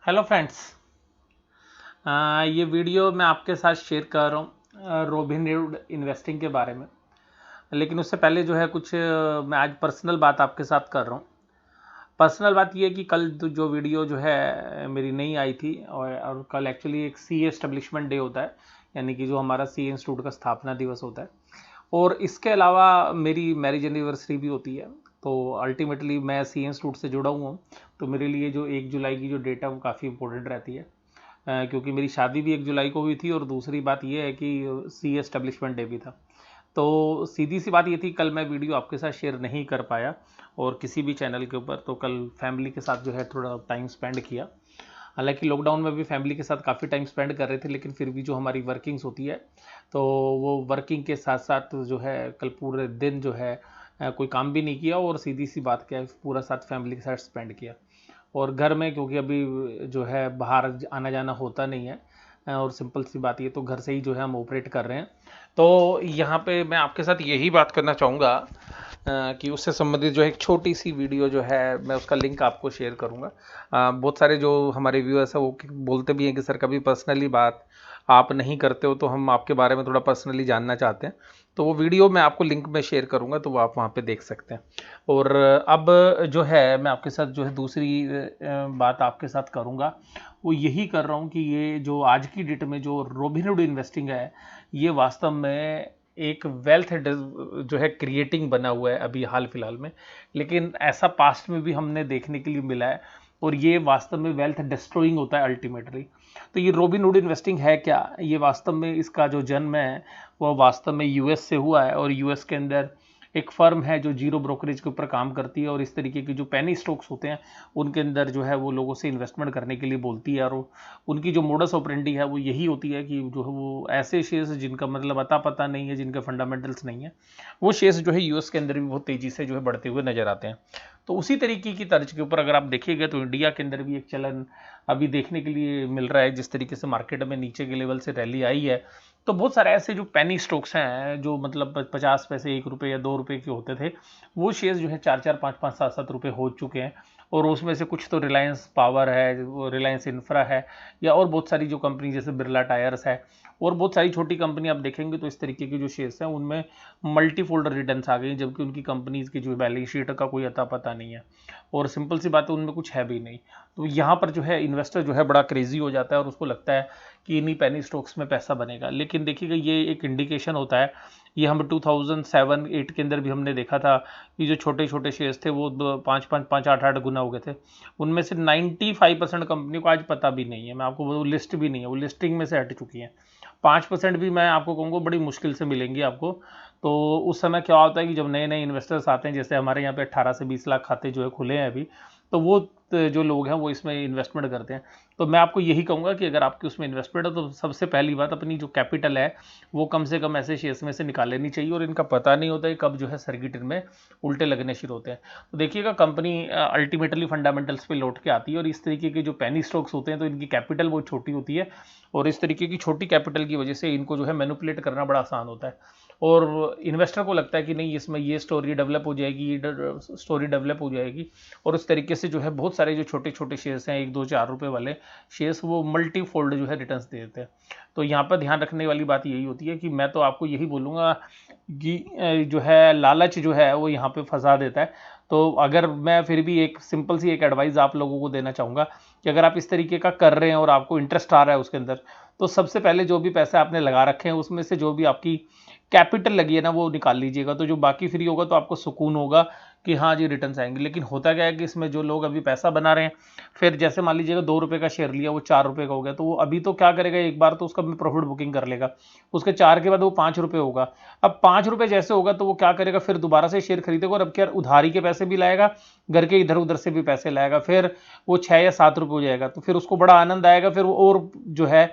Hello friends. ये video मैं आपके साथ शेयर कर रहा हूँ रोबिनहुड इन्वेस्टिंग के बारे में। लेकिन उससे पहले जो है कुछ मैं आज पर्सनल बात आपके साथ कर रहा हूँ। पर्सनल बात ये है कि कल जो वीडियो जो है मेरी नहीं आई थी और कल एक्चुअली एक सी एस्टेब्लिशमेंट डे होता है, यानी कि जो हमारा सी इंस्टीट्यूट का स्थापना दिवस होता है। और इसके अलावा मेरी मैरिज एनिवर्सरी भी होती है। तो अल्टीमेटली मैं सी इंस्टीट्यूट से जुड़ा हुआ हूँ, तो मेरे लिए जो 1 जुलाई की जो डेट है वो काफ़ी इंपॉर्टेंट रहती है। क्योंकि मेरी शादी भी 1 जुलाई को हुई थी और दूसरी बात यह है कि सी एस्टेब्लिशमेंट डे भी था। तो सीधी सी बात ये थी, कल मैं वीडियो आपके साथ शेयर नहीं कर पाया और किसी भी चैनल के ऊपर। तो कल फैमिली के साथ जो है थोड़ा टाइम स्पेंड किया। हालांकि लॉकडाउन में भी फैमिली के साथ काफ़ी टाइम स्पेंड कर रहे थे, लेकिन फिर भी जो हमारी वर्किंग्स होती है तो वो वर्किंग के साथ साथ जो है कल पूरे दिन जो है कोई काम भी नहीं किया और सीधी सी बात क्या है पूरा साथ फैमिली के साथ स्पेंड किया। और घर में क्योंकि अभी जो है बाहर आना जाना होता नहीं है और सिंपल सी बात ये तो घर से ही जो है हम ऑपरेट कर रहे हैं। तो यहाँ पे मैं आपके साथ यही बात करना चाहूँगा कि उससे संबंधित जो है एक छोटी सी वीडियो जो है मैं उसका लिंक आपको शेयर करूँगा। बहुत सारे जो हमारे व्यूअर्स हैं वो बोलते भी हैं कि सर कभी पर्सनली बात आप नहीं करते हो, तो हम आपके बारे में थोड़ा पर्सनली जानना चाहते हैं। तो वो वीडियो मैं आपको लिंक में शेयर करूँगा, तो वो आप वहाँ पे देख सकते हैं। और अब जो है मैं आपके साथ जो है दूसरी बात आपके साथ करूँगा, वो यही कर रहा हूँ कि ये जो आज की डेट में जो रोबिनहुड इन्वेस्टिंग है, ये वास्तव में एक वेल्थ जो है क्रिएटिंग बना हुआ है अभी हाल फिलहाल में। लेकिन ऐसा पास्ट में भी हमने देखने के लिए मिला है और ये वास्तव में वेल्थ डिस्ट्रॉइंग होता है अल्टीमेटली। तो ये रोबिनहुड इन्वेस्टिंग है क्या? ये वास्तव में इसका जो जन्म है वो वास्तव में यूएस से हुआ है और यूएस के अंदर एक फर्म है जो जीरो ब्रोकरेज के ऊपर काम करती है और इस तरीके की जो पेनी स्टॉक्स होते हैं उनके अंदर जो है वो लोगों से इन्वेस्टमेंट करने के लिए बोलती है। और उनकी जो मोडस ऑपरेंडी है वो यही होती है कि जो है वो ऐसे शेयर्स जिनका मतलब अता पता नहीं है, जिनके फंडामेंटल्स नहीं है, वो शेयर्स जो है यूएस के अंदर भी बहुत तेजी से जो है बढ़ते हुए नजर आते हैं। तो उसी तरीके की तर्ज के ऊपर अगर आप देखिएगा तो इंडिया के अंदर भी एक चलन अभी देखने के लिए मिल रहा है। जिस तरीके से मार्केट में नीचे के लेवल से रैली आई है, तो बहुत सारे ऐसे जो पेनी स्टॉक्स हैं जो मतलब 50 पैसे 1 रुपये या 2 रुपये के होते थे, वो शेयर्स जो है 4 4 5 5 7 7 रुपये हो चुके हैं। और उसमें से कुछ तो रिलायंस पावर है, वो रिलायंस इंफ्रा है, या और बहुत सारी जो कंपनी जैसे बिरला टायर्स है और बहुत सारी छोटी कंपनी आप देखेंगे तो इस तरीके की जो शेयर्स हैं उनमें मल्टीफोल्ड रिटर्न्स आ गई, जबकि उनकी कंपनीज की जो बैलेंस शीट का कोई अता पता नहीं है और सिंपल सी बात है उनमें कुछ है भी नहीं। तो यहाँ पर जो है इन्वेस्टर जो है बड़ा क्रेजी हो जाता है और उसको लगता है कि इन्हीं पेनी स्टॉक्स में पैसा बनेगा। लेकिन देखिएगा ये एक इंडिकेशन होता है। ये हम 2007-8 के अंदर भी हमने देखा था कि जो छोटे छोटे शेयर्स थे वो 5 5 5 8 8 गुना हो गए थे। उनमें से 95% कंपनी को आज पता भी नहीं है, मैं आपको वो लिस्ट भी नहीं है, वो लिस्टिंग में से हट चुकी हैं। 5% भी मैं आपको कहूँगा बड़ी मुश्किल से मिलेंगी आपको। तो उस समय क्या होता है कि जब नए नए इन्वेस्टर्स आते हैं, जैसे हमारे यहाँ पे 18 से 20 लाख खाते जो है खुले हैं अभी, तो वो जो लोग हैं वो इसमें इन्वेस्टमेंट करते हैं। तो मैं आपको यही कहूँगा कि अगर आपकी उसमें इन्वेस्टमेंट है तो सबसे पहली बात अपनी जो कैपिटल है वो कम से कम ऐसे शेयर्स में से निकाल लेनी चाहिए। और इनका पता नहीं होता है कब जो है सर्किट इनमें उल्टे लगने शुरू होते हैं। तो देखिएगा कंपनी अल्टीमेटली फंडामेंटल्स पे लौट के आती है और इस तरीके के जो पेनी स्टॉक्स होते हैं तो इनकी कैपिटल बहुत छोटी होती है और इस तरीके की छोटी कैपिटल की वजह से इनको जो है मैनिपुलेट करना बड़ा आसान होता है। और इन्वेस्टर को लगता है कि नहीं इसमें ये स्टोरी डेवलप हो जाएगी, ये स्टोरी डेवलप हो जाएगी और उस तरीके से जो है बहुत सारे जो छोटे छोटे शेयर्स हैं 1 2 4 रुपए वाले शेयर्स वो मल्टी फोल्ड जो है रिटर्न्स दे देते हैं। तो यहाँ पर ध्यान रखने वाली बात यही होती है कि मैं तो आपको यही बोलूँगा कि जो है लालच जो है वो यहाँ पे फंसा देता है। तो अगर मैं फिर भी एक सिंपल सी एक एडवाइस आप लोगों को देना चाहूँगा कि अगर आप इस तरीके का कर रहे हैं और आपको इंटरेस्ट आ रहा है उसके अंदर, तो सबसे पहले जो भी पैसे आपने लगा रखे हैं उसमें से जो भी आपकी कैपिटल लगी है ना वो निकाल लीजिएगा। तो जो बाकी फ्री होगा तो आपको सुकून होगा कि हाँ जी रिटर्न्स आएंगे। लेकिन होता क्या है कि इसमें जो लोग अभी पैसा बना रहे हैं, फिर जैसे मान लीजिएगा 2 रुपये का शेयर लिया वो 4 रुपये का हो गया, तो वो अभी तो क्या करेगा, एक बार तो उसका प्रॉफिट बुकिंग कर लेगा, उसके 4 के बाद वो 5 रुपये होगा। अब 5 रुपये जैसे होगा तो वो क्या करेगा, फिर दोबारा से शेयर खरीदेगा और अब क्या उधारी के पैसे भी लाएगा, घर के इधर उधर से भी पैसे लाएगा, फिर वो 6 या 7 रुपये हो जाएगा। तो फिर उसको बड़ा आनंद आएगा, फिर वो और जो है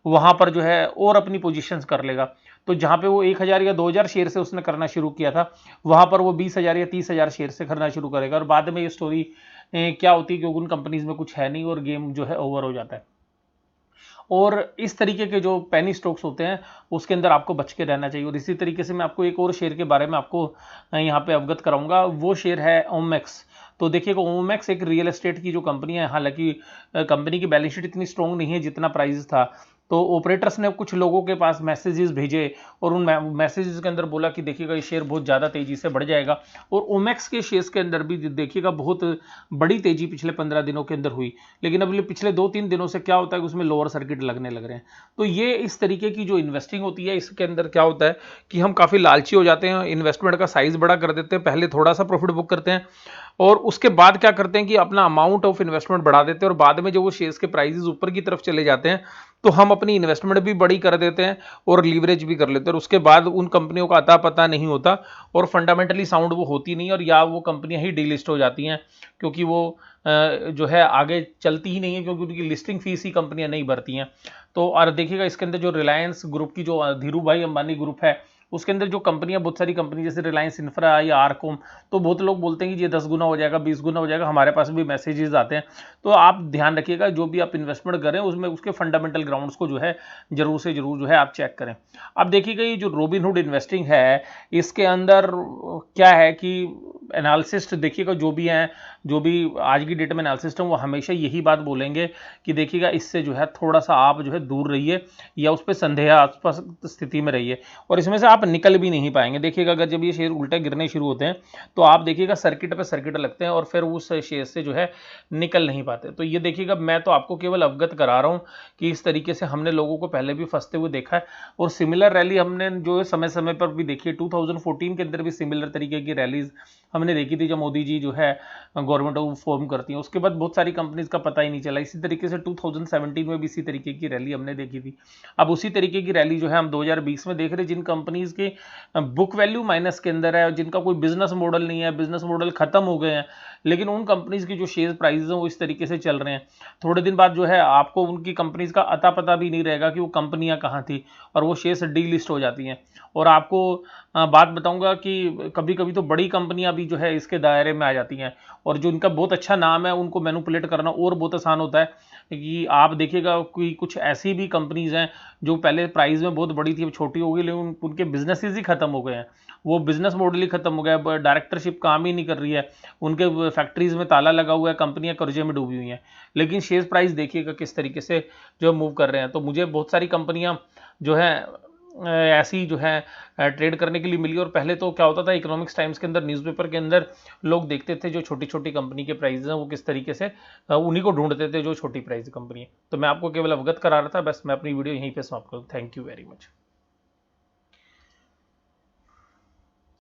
वहां पर जो है और अपनी पोजीशंस कर लेगा। तो जहां पे वो 1,000 या 2,000 शेयर से उसने करना शुरू किया था, वहां पर वो 20,000 या 30,000 शेयर से करना शुरू करेगा और बाद में ये स्टोरी क्या होती है कि उन कंपनीज में कुछ है नहीं और गेम जो है ओवर हो जाता है। और इस तरीके के जो पेनी स्टॉक्स होते हैं उसके अंदर आपको बच के रहना चाहिए। और इसी तरीके से मैं आपको एक और शेयर के बारे में आपको यहाँ पे अवगत कराऊंगा। वो शेयर है ओमेक्स। तो देखिएगा ओमैक्स एक रियल एस्टेट की जो कंपनी है, हालांकि कंपनी की बैलेंस शीट इतनी स्ट्रॉन्ग नहीं है जितना प्राइस था, तो ऑपरेटर्स ने कुछ लोगों के पास मैसेजेस भेजे और उन मैसेजेस के अंदर बोला कि देखिएगा ये शेयर बहुत ज़्यादा तेज़ी से बढ़ जाएगा, और ओमैक्स के शेयर्स के अंदर भी देखिएगा बहुत बड़ी तेज़ी पिछले 15 दिनों के अंदर हुई। लेकिन अब पिछले 2-3 दिनों से क्या होता है कि उसमें लोअर सर्किट लगने लग रहे हैं। तो ये इस तरीके की जो इन्वेस्टिंग होती है, इसके अंदर क्या होता है कि हम काफ़ी लालची हो जाते हैं, इन्वेस्टमेंट का साइज़ बड़ा कर देते हैं, पहले थोड़ा सा प्रॉफिट बुक करते हैं और उसके बाद क्या करते हैं कि अपना अमाउंट ऑफ इन्वेस्टमेंट बढ़ा देते हैं, और बाद में जब वो शेयर्स के प्राइसेस ऊपर की तरफ चले जाते हैं तो हम अपनी इन्वेस्टमेंट भी बड़ी कर देते हैं और लीवरेज भी कर लेते हैं, और उसके बाद उन कंपनियों का अता पता नहीं होता और फंडामेंटली साउंड वो होती नहीं, और या वो कंपनियां ही डीलिस्ट हो जाती हैं क्योंकि वो जो है आगे चलती ही नहीं है, क्योंकि उनकी लिस्टिंग फीस ही कंपनियां नहीं भरती हैं। तो और देखिएगा इसके अंदर जो रिलायंस ग्रुप की जो धीरू भाई अंबानी ग्रुप है, उसके अंदर जो कंपनियां, बहुत सारी कंपनी जैसे रिलायंस इंफ्रा या आरकोम, तो बहुत लोग बोलते हैं कि ये 10 गुना हो जाएगा, 20 गुना हो जाएगा, हमारे पास भी मैसेजेस आते हैं। तो आप ध्यान रखिएगा जो भी आप इन्वेस्टमेंट करें उसमें उसके फंडामेंटल ग्राउंड्स को जो है जरूर से जरूर जो है आप चेक करें। अब देखिएगा ये जो रोबिनहुड इन्वेस्टिंग है, इसके अंदर क्या है कि एनालिसिस्ट देखिएगा जो भी हैं, जो भी आज की डेट में एनालिसिस्ट हैं, वो हमेशा यही बात बोलेंगे कि देखिएगा इससे जो है थोड़ा सा आप जो है दूर रहिए या उस पर संदेहास्पद स्थिति में रहिए, और इसमें से आप निकल भी नहीं पाएंगे। देखिएगा अगर जब ये शेयर उल्टे गिरने शुरू होते हैं तो आप देखिएगा सर्किट पे सर्किट लगते हैं और फिर उस शेयर से जो है निकल नहीं पाते। तो ये देखिएगा मैं तो आपको केवल अवगत करा रहा हूँ कि इस तरीके से हमने लोगों को पहले भी फंसते हुए देखा है, और सिमिलर रैली हमने जो है समय समय पर भी देखी है। 2014 के अंदर भी सिमिलर तरीके की रैलीज हमने देखी थी जब मोदी जी जो है गवर्नमेंट को फॉर्म करती हैं, उसके बाद बहुत सारी कंपनीज का पता ही नहीं चला। इसी तरीके से 2017 में भी इसी तरीके की रैली हमने देखी थी। अब उसी तरीके की रैली जो है हम 2020 में देख रहे हैं, जिन कंपनीज के बुक वैल्यू माइनस के अंदर है, जिनका कोई बिजनेस मॉडल नहीं है, बिजनेस मॉडल खत्म हो गए हैं, लेकिन उन कंपनीज की जो शेयर प्राइसेस हैं वो इस तरीके से चल रहे हैं। थोड़े दिन बाद जो है आपको उनकी कंपनीज का अता पता भी नहीं रहेगा कि वो कंपनियां कहाँ थी, और वो शेयर्स डीलिस्ट हो जाती हैं। और आपको बात बताऊंगा कि कभी कभी तो बड़ी कंपनियां भी जो है इसके दायरे में आ जाती हैं, और जो इनका बहुत अच्छा नाम है उनको मैनिपुलेट करना और बहुत आसान होता है। कि आप देखिएगा कि कुछ ऐसी भी कंपनीज हैं जो पहले प्राइस में बहुत बड़ी थी, अब छोटी हो गई, लेकिन उनके बिजनेसेस ही खत्म हो गए हैं, वो बिजनेस मॉडल ही खत्म हो गया, डायरेक्टरशिप काम ही नहीं कर रही है, उनके फैक्ट्रीज में ताला लगा हुआ है, कंपनियां कर्जे में डूबी हुई हैं, लेकिन शेयर प्राइस देखिएगा किस तरीके से जो मूव कर रहे हैं। तो मुझे बहुत सारी कंपनियां जो है ऐसी जो है ट्रेड करने के लिए मिली। और पहले तो क्या होता था, इकोनॉमिक्स टाइम्स के अंदर, न्यूज़पेपर के अंदर लोग देखते थे जो छोटी छोटी कंपनी के प्राइस हैं वो किस तरीके से उन्हीं को ढूंढते थे जो छोटी प्राइस कंपनी है। तो मैं आपको केवल अवगत करा रहा था, बस मैं अपनी वीडियो यहीं पे समाप्त करूँ। Thank you very much.